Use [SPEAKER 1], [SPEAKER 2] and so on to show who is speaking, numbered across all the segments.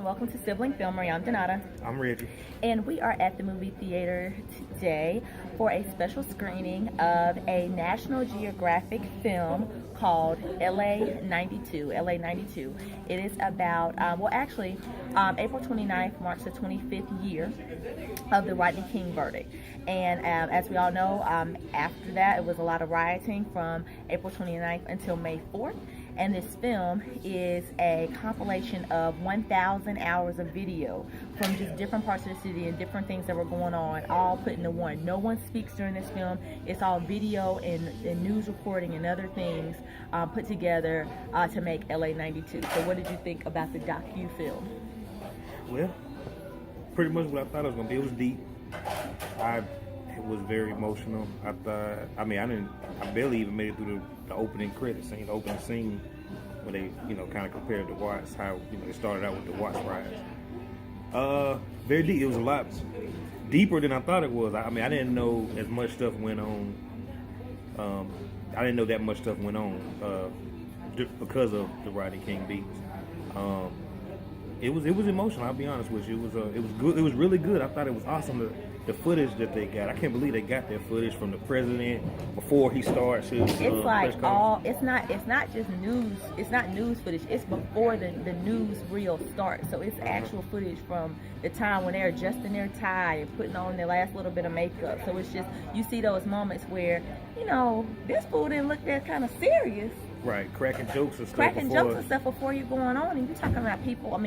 [SPEAKER 1] welcome to Sibling Filmer. I'm Donata.
[SPEAKER 2] I'm Reggie.
[SPEAKER 1] And we are at the movie theater today for a special screening of a National Geographic film called LA92. LA92. It is about, April 29th marks the 25th year of the Rodney King verdict. And as we all know, after that, it was a lot of rioting from April 29th until May 4th. And this film is a compilation of 1,000 hours of video from just different parts of the city and different things that were going on, all put into one. No one speaks during this film. It's all video and news reporting and other things put together to make LA92. So what did you think about the docu-film?
[SPEAKER 2] Well, pretty much what I thought it was going to be. It was deep. It was very emotional. I barely even made it through the opening credits scene, the opening scene, where they, kind of compared the Watts, how, they started out with the Watts riots. Very deep. It was a lot deeper than I thought it was. I didn't know as much stuff went on. I didn't know that much stuff went on because of the Rodney King beats. It was emotional. I'll be honest with you. It was good. It was really good. I thought it was awesome. The footage that they got. I can't believe they got that footage from the president before he starts his
[SPEAKER 1] It's like all. It's not just news. It's not news footage. It's before the news reel starts. So it's actual footage from the time when they're adjusting their tie and putting on their last little bit of makeup. So it's just, you see those moments where, this fool didn't look that kind of serious.
[SPEAKER 2] Right, cracking jokes and stuff
[SPEAKER 1] before you're going on, and you're talking about people.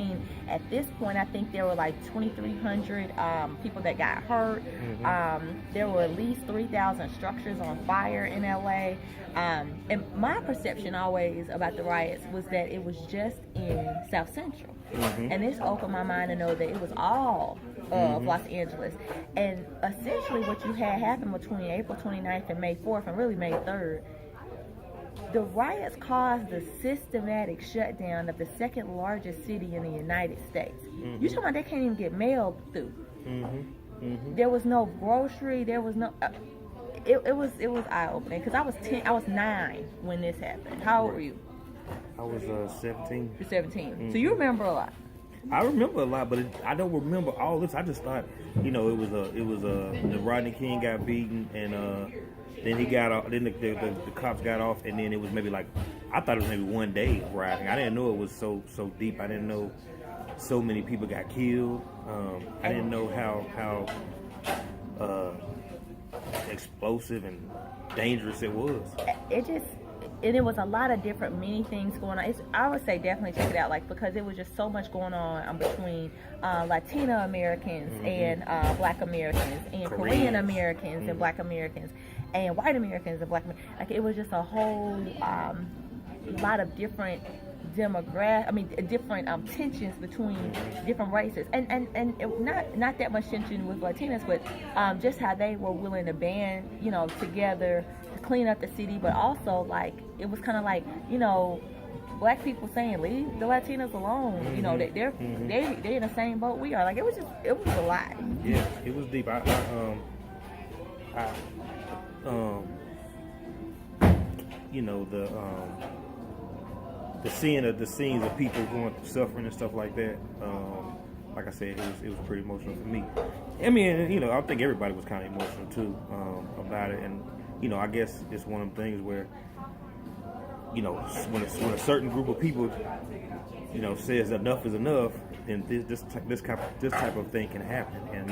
[SPEAKER 1] At this point, I think there were like 2,300 people that got hurt. Mm-hmm. There were at least 3,000 structures on fire in LA. And my perception always about the riots was that it was just in South Central. Mm-hmm. And this opened my mind to know that it was all of Los Angeles. And essentially what you had happen between April 29th and May 4th, and really May 3rd, the riots caused the systematic shutdown of the second largest city in the United States. Mm-hmm. You're talking about they can't even get mail through. Mm-hmm. Mm-hmm. There was no grocery. There was no. It was eye opening because I was 9 when this happened. How old were you?
[SPEAKER 2] I was 17.
[SPEAKER 1] You're 17.
[SPEAKER 2] Mm-hmm.
[SPEAKER 1] So you remember a lot.
[SPEAKER 2] I remember a lot, but I don't remember all this. I just thought, it was the Rodney King got beaten and. Then he got off. Then the cops got off, and then it was maybe I thought it was maybe one day of rioting. I didn't know it was so deep. I didn't know so many people got killed. I didn't know how explosive and dangerous it was.
[SPEAKER 1] It was a lot of many things going on. I would say definitely check it out, because it was just so much going on between Latino Americans and Black Americans and Korean Americans and Black Americans and white Americans and Black Americans. It was just a whole lot of different different tensions between different races, and not that much tension with Latinos, but just how they were willing to band together to clean up the city, but also it was kind of Black people saying leave the Latinos alone. They're in the same boat we are. It was a lot.
[SPEAKER 2] Yeah, it was deep. The scenes of people going through suffering and stuff like that. Like I said, it was pretty emotional for me. I think everybody was kind of emotional too about it, and I guess it's one of the things where when a certain group of people says enough is enough, then this type of thing can happen, and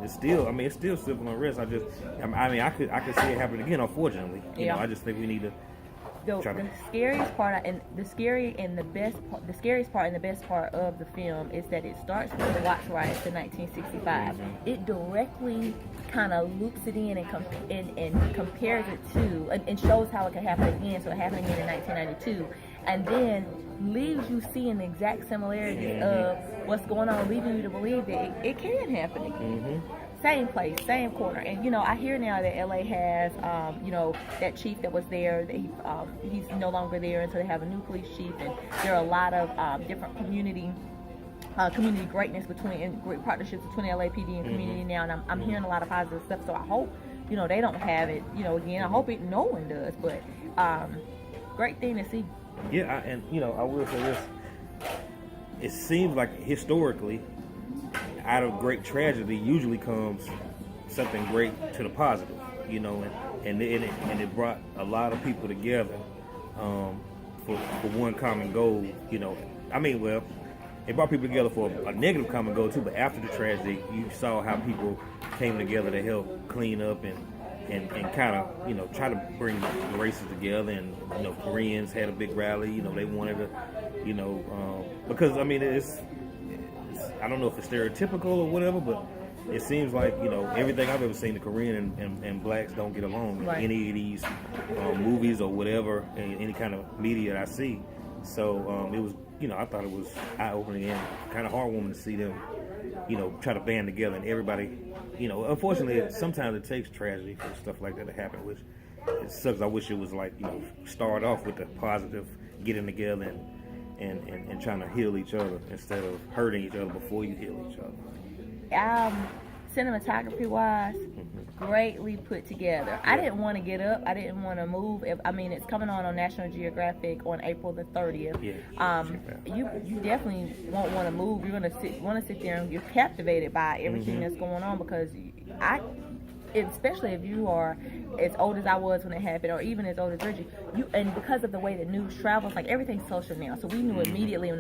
[SPEAKER 2] it's still civil unrest. I could see it happen again, unfortunately. I just think we need to.
[SPEAKER 1] The scariest part and the scariest part and the best part of the film is that it starts with the Watts riots in 1965. Mm-hmm. It directly kind of loops it in and compares it to and shows how it can happen again. So it happened again in 1992, and then leaves you seeing the exact similarities of what's going on, leaving you to believe that it can happen again. Mm-hmm. Same place, same corner. And I hear now that LA has that chief that was there, that he's no longer there, and so they have a new police chief, and there are a lot of different community greatness and great partnerships between LAPD and community now, and I'm hearing a lot of positive stuff. So I hope they don't have it again. I hope no one does, but great thing to see.
[SPEAKER 2] Yeah, I will say this. it seems like historically, out of great tragedy usually comes something great to the positive, you know, and it brought a lot of people together for one common goal, you know. I mean, well, it brought people together for a negative common goal too, but after the tragedy, you saw how people came together to help clean up and kind of, you know, try to bring the races together. And, you know, Koreans had a big rally, you know, they wanted to, you know, because, I mean, it's I don't know if it's stereotypical or whatever, but it seems like, you know, everything I've ever seen, the Korean and blacks don't get along in any of these movies or whatever, any kind of media I see. So it was, you know, I thought it was eye-opening and kind of heartwarming to see them, you know, try to band together, and everybody, you know, unfortunately, sometimes it takes tragedy for stuff like that to happen, which it sucks. I wish it was like, you know, start off with the positive, getting together and trying to heal each other instead of hurting each other before you heal each other.
[SPEAKER 1] Cinematography wise, greatly put together. Yeah. I didn't want to get up. I didn't want to move. I mean, it's coming on National Geographic on April the 30th.
[SPEAKER 2] Yeah.
[SPEAKER 1] You definitely won't want to move. You're gonna sit there and you're captivated by everything that's going on, because especially if you are as old as I was when it happened, or even as old as Reggie, and because of the way the news travels, like everything's social now, so we knew immediately when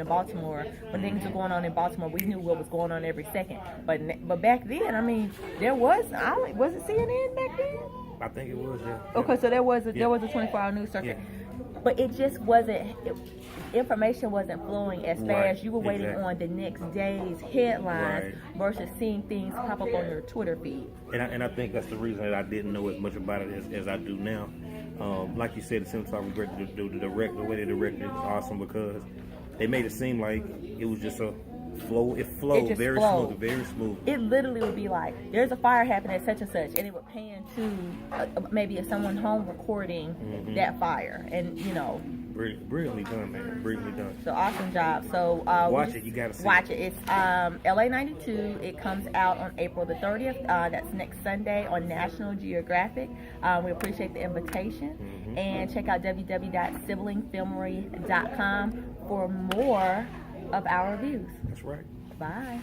[SPEAKER 1] things were going on in Baltimore, we knew what was going on every second. But back then, I mean, was it CNN back then?
[SPEAKER 2] I think it was, yeah.
[SPEAKER 1] Okay, so there was a 24-hour news circuit. Yeah. But it just wasn't, information wasn't flowing as fast. You were waiting on the next day's headlines versus seeing things pop up on your Twitter feed.
[SPEAKER 2] And I think that's the reason that I didn't know as much about it as I do now. Like you said, the cinematography, the way they directed it was awesome, because they made it seem like it was just a flow. It flowed very smooth.
[SPEAKER 1] It literally would be like, there's a fire happening at such and such, and it would pan to maybe someone home recording that fire, and you know.
[SPEAKER 2] Brilliantly done, man. Brilliantly done.
[SPEAKER 1] So awesome job. So
[SPEAKER 2] watch it. You gotta see
[SPEAKER 1] it. It's LA92. It comes out on April the 30th. That's next Sunday on National Geographic. We appreciate the invitation, and check out www.siblingfilmery.com for more of our reviews.
[SPEAKER 2] That's right.
[SPEAKER 1] Bye.